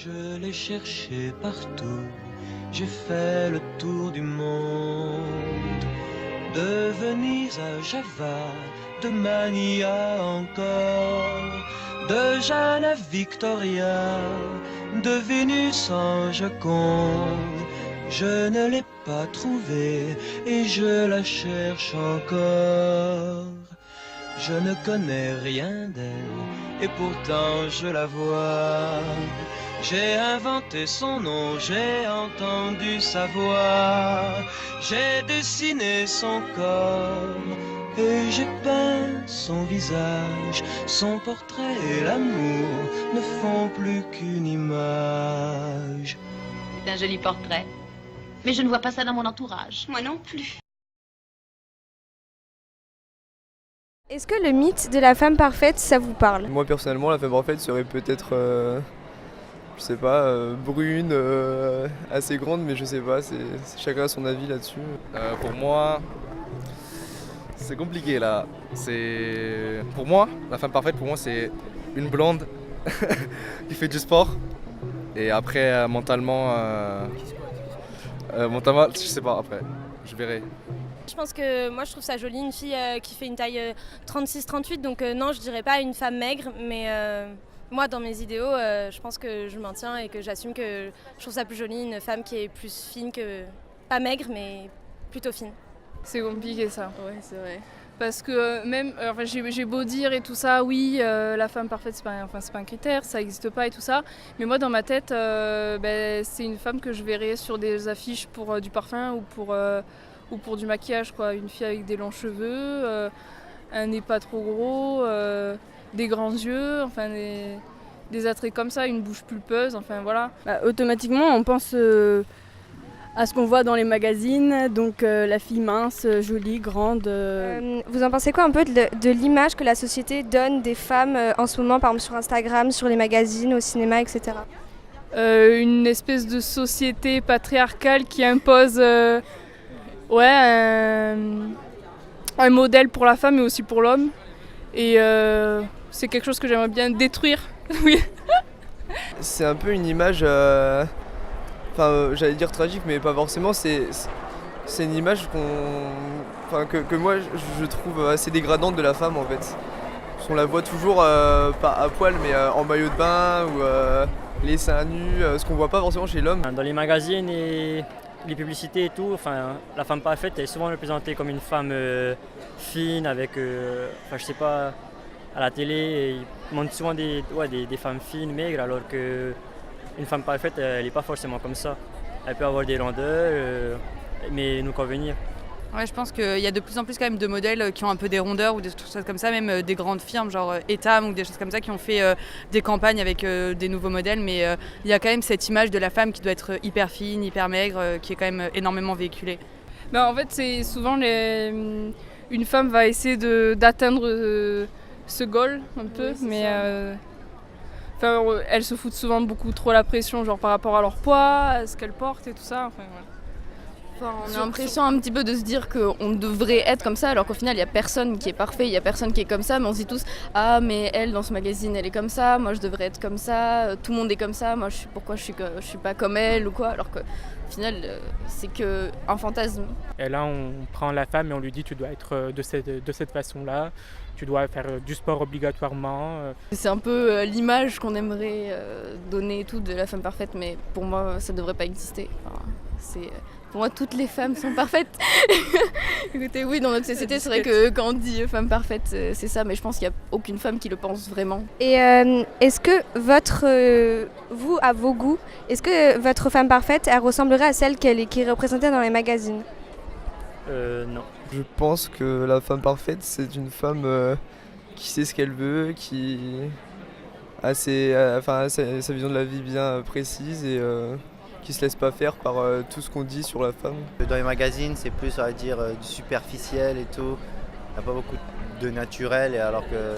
Je l'ai cherché partout, j'ai fait le tour du monde. De Venise à Java, de Mania encore, de Jeanne à Victoria, de Vénus en Joconde. Je ne l'ai pas trouvée et je la cherche encore. Je ne connais rien d'elle et pourtant je la vois. J'ai inventé son nom, j'ai entendu sa voix. J'ai dessiné son corps et j'ai peint son visage. Son portrait et l'amour ne font plus qu'une image. C'est un joli portrait. Mais je ne vois pas ça dans mon entourage. Moi non plus. Est-ce que le mythe de la femme parfaite, ça vous parle? Moi personnellement, la femme parfaite serait peut-être, je sais pas, brune, assez grande, mais je sais pas, chacun a son avis là-dessus. Pour moi, c'est compliqué là. Pour moi, la femme parfaite, pour moi, c'est une blonde qui fait du sport. Et après, mentalement, je sais pas, après, je verrai. Je pense que moi je trouve ça joli, une fille qui fait une taille 36-38, donc non, je dirais pas une femme maigre, mais moi dans mes idéaux, je pense que je maintiens et que j'assume que je trouve ça plus joli, une femme qui est plus fine que, pas maigre, mais plutôt fine. C'est compliqué ça. Ouais, c'est vrai. Parce que même, j'ai beau dire et tout ça, oui, la femme parfaite, c'est pas un critère, ça n'existe pas et tout ça. Mais moi, dans ma tête, c'est une femme que je verrais sur des affiches pour du parfum ou pour du maquillage, quoi. Une fille avec des longs cheveux, un nez pas trop gros, des grands yeux, enfin des attraits comme ça, une bouche pulpeuse, enfin voilà. Automatiquement, on pense à ce qu'on voit dans les magazines, donc la fille mince, jolie, grande. Vous en pensez quoi un peu de l'image que la société donne des femmes en ce moment, par exemple sur Instagram, sur les magazines, au cinéma, etc. Une espèce de société patriarcale qui impose un modèle pour la femme et aussi pour l'homme. Et c'est quelque chose que j'aimerais bien détruire. Oui. C'est un peu une image, j'allais dire tragique, mais pas forcément. C'est une image que moi je trouve assez dégradante de la femme en fait. On la voit toujours pas à poil, mais en maillot de bain ou les seins nus, ce qu'on voit pas forcément chez l'homme. Dans les magazines et les publicités et tout, la femme parfaite est souvent représentée comme une femme fine avec, je sais pas, à la télé, ils montrent souvent des femmes fines, maigres, alors qu'une femme parfaite, elle n'est pas forcément comme ça. Elle peut avoir des rondeurs, mais nous convenir. Ouais, je pense qu'il y a de plus en plus quand même de modèles qui ont un peu des rondeurs ou des choses comme ça, même des grandes firmes genre Etam ou des choses comme ça qui ont fait des campagnes avec des nouveaux modèles, mais il y a quand même cette image de la femme qui doit être hyper fine, hyper maigre, qui est quand même énormément véhiculée. En fait, c'est souvent une femme va essayer d'atteindre ce goal un peu, oui, mais elles se foutent souvent beaucoup trop la pression, genre par rapport à leur poids, à ce qu'elles portent et tout ça. Enfin, voilà. On a l'impression un petit peu de se dire qu'on devrait être comme ça, alors qu'au final il n'y a personne qui est parfait, il n'y a personne qui est comme ça, mais on se dit tous « Ah mais elle dans ce magazine elle est comme ça, moi je devrais être comme ça, tout le monde est comme ça, moi pourquoi je suis pas comme elle ou quoi ?» Alors qu'au final c'est qu'un fantasme. Et là on prend la femme et on lui dit « Tu dois être de cette façon-là, tu dois faire du sport obligatoirement. » C'est un peu l'image qu'on aimerait donner tout de la femme parfaite, mais pour moi ça ne devrait pas exister. Pour moi, toutes les femmes sont parfaites. Écoutez, oui, dans notre société, c'est vrai que quand on dit femme parfaite, c'est ça, mais je pense qu'il n'y a aucune femme qui le pense vraiment. Et est-ce que vous, à vos goûts, est-ce que votre femme parfaite, elle ressemblerait à celle qui est représentée dans les magazines? Non. Je pense que la femme parfaite, c'est une femme qui sait ce qu'elle veut, qui a sa vision de la vie bien précise et qui se laisse pas faire par tout ce qu'on dit sur la femme. Dans les magazines, c'est plus, on va dire, du superficiel et tout. Il n'y a pas beaucoup de naturel, et alors que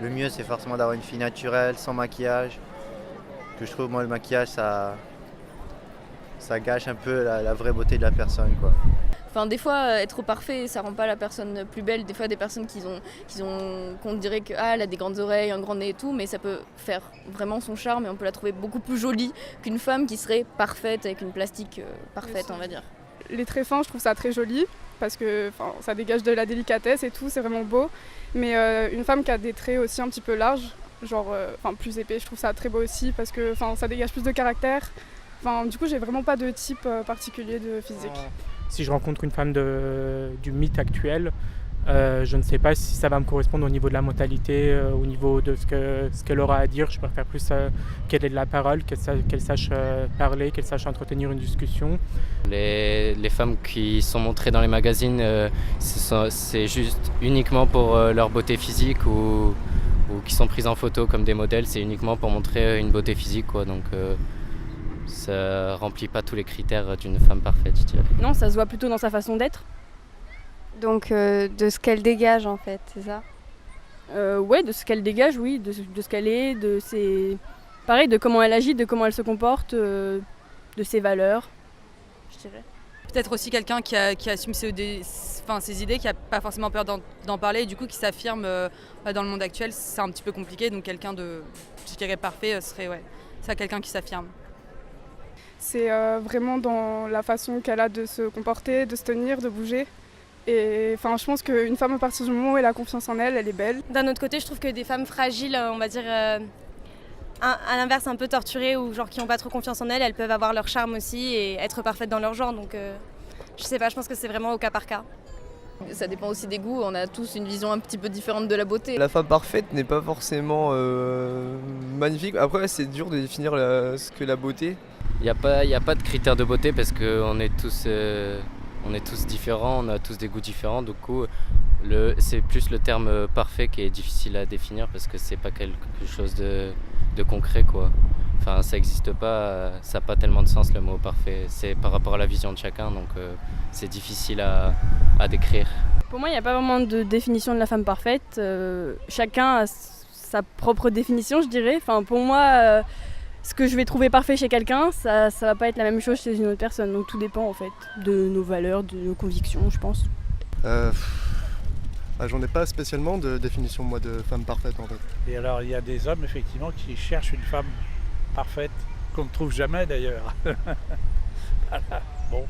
le mieux, c'est forcément d'avoir une fille naturelle, sans maquillage. Que je trouve, moi, le maquillage, ça gâche un peu la vraie beauté de la personne, quoi. Enfin, des fois, être parfait, ça rend pas la personne plus belle. Des fois, des personnes qu'on dirait qu'elle a des grandes oreilles, un grand nez et tout, mais ça peut faire vraiment son charme et on peut la trouver beaucoup plus jolie qu'une femme qui serait parfaite avec une plastique parfaite, on va dire. Les traits fins, je trouve ça très joli parce que ça dégage de la délicatesse et tout, c'est vraiment beau. Mais une femme qui a des traits aussi un petit peu larges, plus épais, je trouve ça très beau aussi parce que ça dégage plus de caractère. Du coup, j'ai vraiment pas de type particulier de physique. Si je rencontre une femme du mythe actuel, je ne sais pas si ça va me correspondre au niveau de la mentalité, au niveau de ce qu'elle aura à dire. Je préfère plus qu'elle ait de la parole, qu'elle sache parler, qu'elle sache entretenir une discussion. Les femmes qui sont montrées dans les magazines, c'est juste uniquement pour leur beauté physique ou qui sont prises en photo comme des modèles, c'est uniquement pour montrer une beauté physique, quoi. Donc ça remplit pas tous les critères d'une femme parfaite, je dirais. Non, ça se voit plutôt dans sa façon d'être. Donc de ce qu'elle dégage en fait, c'est ça? Ouais, de ce qu'elle dégage, oui, de ce qu'elle est, pareil, de comment elle agit, de comment elle se comporte, de ses valeurs, je dirais. Peut-être aussi quelqu'un qui assume ses idées, qui n'a pas forcément peur d'en parler et du coup qui s'affirme dans le monde actuel, c'est un petit peu compliqué. Donc quelqu'un de, je dirais, parfait serait ça, quelqu'un qui s'affirme. C'est vraiment dans la façon qu'elle a de se comporter, de se tenir, de bouger. Et je pense qu'une femme, à partir du moment où elle a confiance en elle, elle est belle. D'un autre côté, je trouve que des femmes fragiles, on va dire, à l'inverse, un peu torturées ou genre qui n'ont pas trop confiance en elles peuvent avoir leur charme aussi et être parfaites dans leur genre. Donc je sais pas, je pense que c'est vraiment au cas par cas. Ça dépend aussi des goûts, on a tous une vision un petit peu différente de la beauté. La femme parfaite n'est pas forcément magnifique. Après, c'est dur de définir ce que la beauté. Il n'y a pas de critères de beauté parce qu'on est tous différents, on a tous des goûts différents. Du coup, c'est plus le terme parfait qui est difficile à définir parce que c'est pas quelque chose de concret, quoi. Enfin, ça n'existe pas, ça n'a pas tellement de sens le mot parfait. C'est par rapport à la vision de chacun, donc c'est difficile à décrire. Pour moi, il n'y a pas vraiment de définition de la femme parfaite. Chacun a sa propre définition, je dirais. Pour moi, ce que je vais trouver parfait chez quelqu'un, ça va pas être la même chose chez une autre personne. Donc tout dépend en fait de nos valeurs, de nos convictions, je pense. J'en ai pas spécialement de définition, moi, de femme parfaite en fait. Et alors, il y a des hommes effectivement qui cherchent une femme parfaite, qu'on ne trouve jamais d'ailleurs. Voilà. Bon.